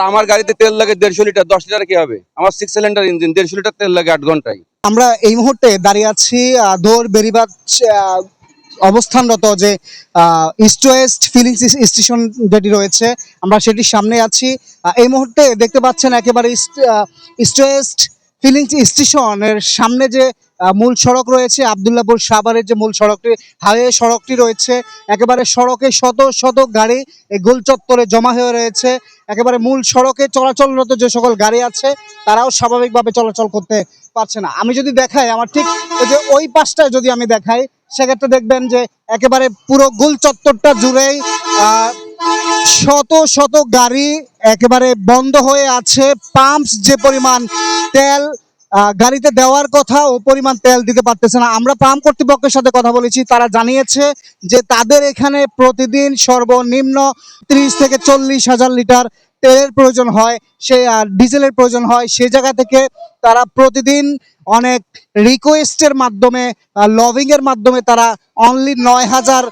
আমার গাড়িতে তেল লাগে 150 লিটার, 10 লিটার কি হবে? আমার 6 সিলিন্ডার ইঞ্জিন, 150 লিটার তেল লাগে 8 ঘন্টায়। আমরা এই মুহূর্তে দাঁড়িয়ে আছি দৌড় বেরিবাদ অবস্থানরত যে ইস্ট ওয়েস্ট ফিলিং স্টেশন যেটি রয়েছে, আমরা সেটির সামনে আছি। এই মুহূর্তে দেখতে পাচ্ছেন একেবারে ইস্ট ওয়েস্ট ফিলিং স্টেশনের সামনে যে মূল সড়ক রয়েছে, আবদুল্লাপুর সাভারের যে মূল সড়কটি, হাইওয়ে সড়কটি রয়েছে, একেবারে সড়কে শত শত গাড়ি এই গোল চত্বরে জমা হয়ে রয়েছে। একেবারে মূল সড়কে চলাচলরত যে সকল গাড়ি আছে তারাও স্বাভাবিকভাবে চলাচল করতে পারছে না। আমি যদি দেখাই আমার ঠিক ওই পাশটায় যদি আমি দেখাই, সেক্ষেত্রে দেখবেন যে একেবারে পুরো গোল চত্বরটা জুড়েই শত শত গাড়ি একেবারে বন্ধ হয়ে আছে। পাম্পস যে পরিমাণ তেল গাড়িতে দেওয়ার কথা ও পরিমাণ তেল দিতে পারতেছে না। আমরা পাম্প কর্তৃপক্ষের সাথে কথা বলেছি, তারা জানিয়েছে যে তাদের এখানে প্রতিদিন সর্বনিম্ন 30 থেকে 40 হাজার লিটার তেলের প্রয়োজন হয়, সে ডিজেলের প্রয়োজন হয়। সেই জায়গা থেকে তারা প্রতিদিন অনেক রিকোয়েস্টের মাধ্যমে, লবিং এর মাধ্যমে তারা অনলি 9,000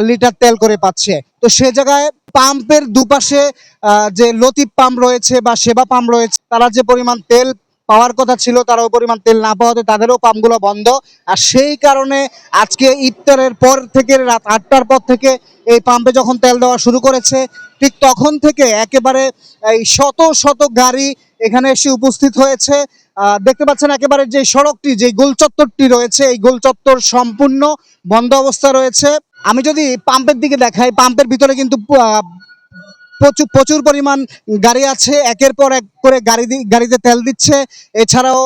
লিটার তেল করে পাচ্ছে। তো সে জায়গায় পাম্পের দুপাশে যে লতিফ পাম্প রয়েছে বা সেবা পাম্প রয়েছে, তারা যে পরিমাণ তেল পাওয়ার কথা ছিল তারা ওই পরিমাণ তেল না পাওয়াতে তাদেরও পাম্পগুলো বন্ধ। আর সেই কারণে আজকে ইফতারের পর থেকে রাত 8টার পর থেকে এই পাম্পে যখন তেল দেওয়া শুরু করেছে, ঠিক তখন থেকে একেবারে এই শত শত গাড়ি এখানে এসে উপস্থিত হয়েছে। দেখতে পাচ্ছেন একেবারে যে সড়কটি, যে গোল চত্বরটি রয়েছে, এই গোল চত্বর সম্পূর্ণ বন্ধ অবস্থা রয়েছে। আমি যদি পাম্পের দিকে দেখাই, পাম্পের ভিতরে কিন্তু প্রচুর প্রচুর পরিমাণ গাড়ি আছে, একের পর এক করে গাড়িতে তেল দিচ্ছে। এছাড়াও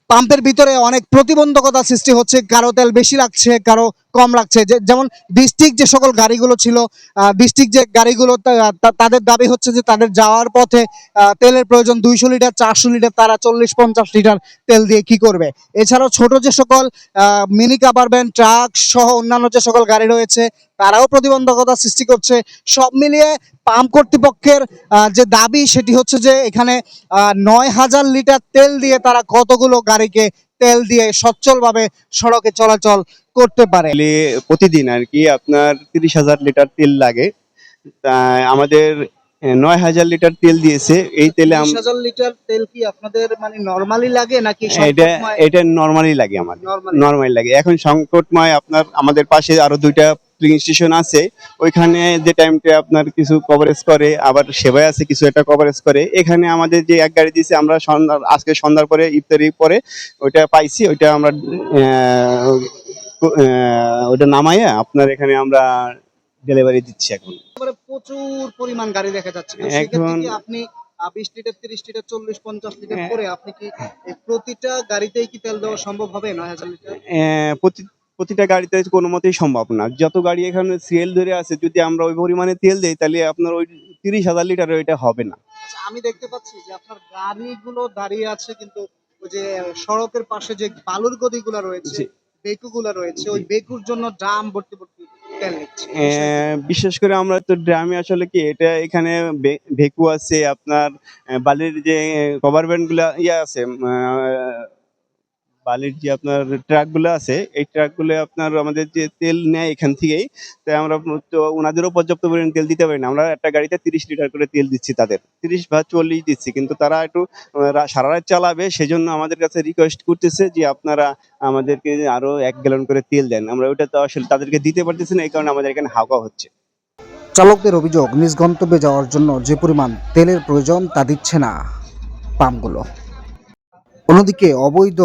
পাম্পের ভিতরে অনেক প্রতিবন্ধকতা সৃষ্টি হচ্ছে, কারো তেল বেশি লাগছে, কারো কম লাগছে। যেমন ডিস্ট্রিক্ট যে সকল গাড়িগুলো ছিল, ডিস্ট্রিক্ট যে গাড়িগুলো তাদের দাবি হচ্ছে যে তাদের যাওয়ার পথে তেলের প্রয়োজন 200 লিটার 400 লিটার, তারা 40-50 লিটার তেল দিয়ে কি করবে। এছাড়াও ছোট যে সকল মিনি কাভার ভ্যান, ট্রাক সহ অন্যান্য যে সকল গাড়ি রয়েছে তারাও প্রতিবন্ধকতা সৃষ্টি করছে। সব মিলিয়ে পাম্প কর্তৃপক্ষের যে দাবি সেটি হচ্ছে যে এখানে 9,000 লিটার তেল দিয়ে তারা কতগুলো গাড়িকে তেল দিয়ে সচ্ছলভাবে সড়কে চলাচল করতে পারে। প্রতিদিন আর কি আপনার 30,000 লিটার তেল লাগে। আমাদের 9,000 লিটার তেল দিয়েছে। এই তেলে 30,000 লিটার তেল কি আপনাদের মানে নরমালি লাগে নাকি এটা নরমালি লাগে, আমাদের নরমালি লাগে। এখন সংকটময় আপনার আমাদের পাশে আরো 2টা ফিলিং স্টেশন আছে, ওইখানে যে টাইমটা আপনার কিছু কভারেজ করে, আবার সেবায় আছে কিছু একটা কভারেজ করে। এখানে আমাদের যে এক গাড়ি দিয়েছে, আমরা আজকে সন্ধ্যার পরে ইফতারির পরে ওইটা পাইছি, ওইটা আমরা ওইটা নামাইয়া আপনার এখানে আমরা ডেলিভারি দিচ্ছি। এখন প্রচুর পরিমাণ গাড়ি দেখা যাচ্ছে, এখন আপনি 20 লিটার 30 লিটার 40-50 লিটার করে আপনি কি প্রতিটা গাড়িতেই কি তেল দেওয়া সম্ভব হবে 9,000 লিটার? প্রতিটা গাড়িতে কোনো মতেই সম্ভব না। যত গাড়ি এখানে সিএল ধরে আছে, যদি আমরা ওই পরিমাণে তেল দেই তাহলে আপনার ওই 30,000 লিটার ওইটা হবে না। আচ্ছা, আমি দেখতে পাচ্ছি যে আপনার গাড়িগুলো দাঁড়িয়ে আছে, কিন্তু ওই যে সড়কের পাশে যে বালুর গদিগুলো রয়েছে, বেকুগুলো রয়েছে, ওই বেকুর জন্য ড্রাম ভর্তি ভর্তি তেল নিচ্ছে। বিশেষ করে আমরা তো ড্রামে আসলে কি এটা এখানে ভেকু আছে, আপনার বালির যে কভার ভ্যান গুলা আছে, বালির যে আপনার ট্রাক গুলো আছে, এই ট্রাক গুলো আপনার আমাদের যে তেল নেয় এখান থেকেই, তাই আমরা তো ওনাদেরও পর্যাপ্ত পরিমাণ তেল দিতে পারি না। আমরা একটা গাড়িতে 30 লিটার করে তেল দিচ্ছি, তাদের 30 বা 40 দিচ্ছি, কিন্তু তারা একটু সারা রাত চালাবে, সেজন্য আমাদের কাছে রিকোয়েস্ট করতেছে যে আপনারা আমাদেরকে আরো 1 গ্যালন করে তেল দেন। আমরা ওইটা তো আসলে তাদেরকে দিতে পারতেছি না, এই কারণে আমাদের এখানে হাওয়া হচ্ছে। চালকদের অভিযোগ, নিজ গন্তব্যে যাওয়ার জন্য যে পরিমাণ তেলের প্রয়োজন তা দিচ্ছে না পাম্পগুলো। অন্যদিকে অবৈধ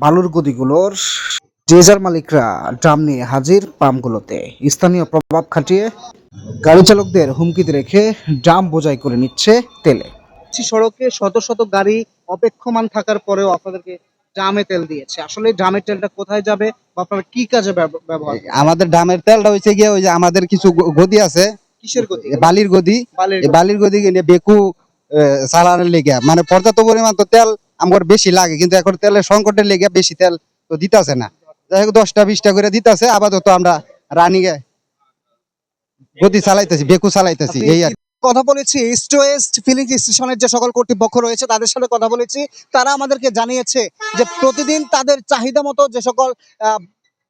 বালুর গদিগুলোর ড্রেজার মালিকরা ড্রাম নিয়ে হাজির পাম্পগুলোতে। স্থানীয় প্রভাব খাটিয়ে গাড়ি চালকদের হুমকিতে রেখে ড্রাম বোঝাই করে নিচ্ছে তেলে। সড়কে শত শত গাড়ি অপেক্ষমান থাকার পরেও আপনাদেরকে ড্রামে তেল দিয়েছে। আসলে ড্রামের তেলটা কোথায় যাবে বা আপনারা কি কাজে ব্যবহার? আমাদের ড্রামের তেলটা হচ্ছে গিয়ে ওই যে আমাদের কিছু গদি আছে। কিসের গদি? বালির গদি। বালির গদি বেকু চালানোর লেগে মানে পর্যাপ্ত পরিমাণ তো তেল আমার বেশি লাগে, কিন্তু এখন তেলের সংকটের লেগে বেশি তেল তো দিতেছে না। যাই হোক 10টা-20টা করে দিতেছে। আপাতত আমরা রানিংয়ে গদি চালাইতেছি, বেকু চালাইতেছি, এই আর। কথা বলেছি ইস্ট ওয়েস্ট ফিলিং স্টেশনের যে সকল কর্তৃপক্ষ রয়েছে তাদের সাথে কথা বলেছি, তারা আমাদেরকে জানিয়েছে যে প্রতিদিন তাদের চাহিদা মতো যে সকল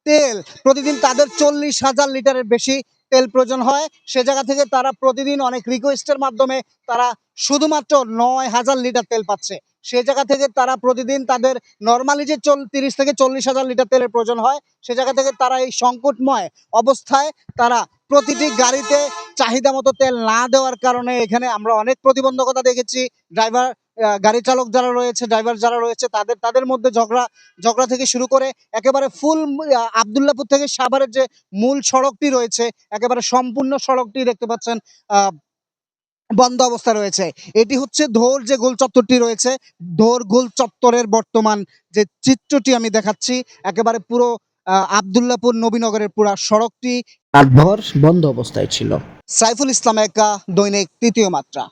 তেল, প্রতিদিন তাদের 40,000 লিটারের বেশি তেল প্রয়োজন হয়, সে জায়গা থেকে তারা প্রতিদিন অনেক রিকোয়েস্টের মাধ্যমে তারা শুধুমাত্র 9,000 লিটার তেল পাচ্ছে। সে জায়গা থেকে তারা প্রতিদিন তাদের নর্মালি যে 30 থেকে 40 হাজার লিটার তেলের প্রয়োজন হয়, সে জায়গা থেকে তারা এই সংকটময় অবস্থায় তারা প্রতিটি গাড়িতে চাহিদা মতো তেল না দেওয়ার কারণে এখানে আমরা অনেক প্রতিবন্ধকতা দেখেছি। ড্রাইভার, গাড়ি চালক যারা রয়েছে, ড্রাইভার যারা রয়েছে, তাদের মধ্যে ঝগড়া থেকে শুরু করে একেবারে ফুল আবদুল্লাপুর থেকে সাভারের যে মূল সড়কটি রয়েছে, একেবারে সম্পূর্ণ সড়কটি দেখতে পাচ্ছেন বন্ধ অবস্থা রয়েছে। এটি হচ্ছে ধোর যে গোল চত্বরটি রয়েছে, ধোর গোল চত্বরের বর্তমান যে চিত্রটি আমি দেখাচ্ছি, একেবারে পুরো আবদুল্লাপুর নবীনগরের পুরা সড়কটি রাতভর বন্ধ অবস্থায় ছিল। সাইফুল ইসলাম একা, দৈনিক তৃতীয় মাত্রা।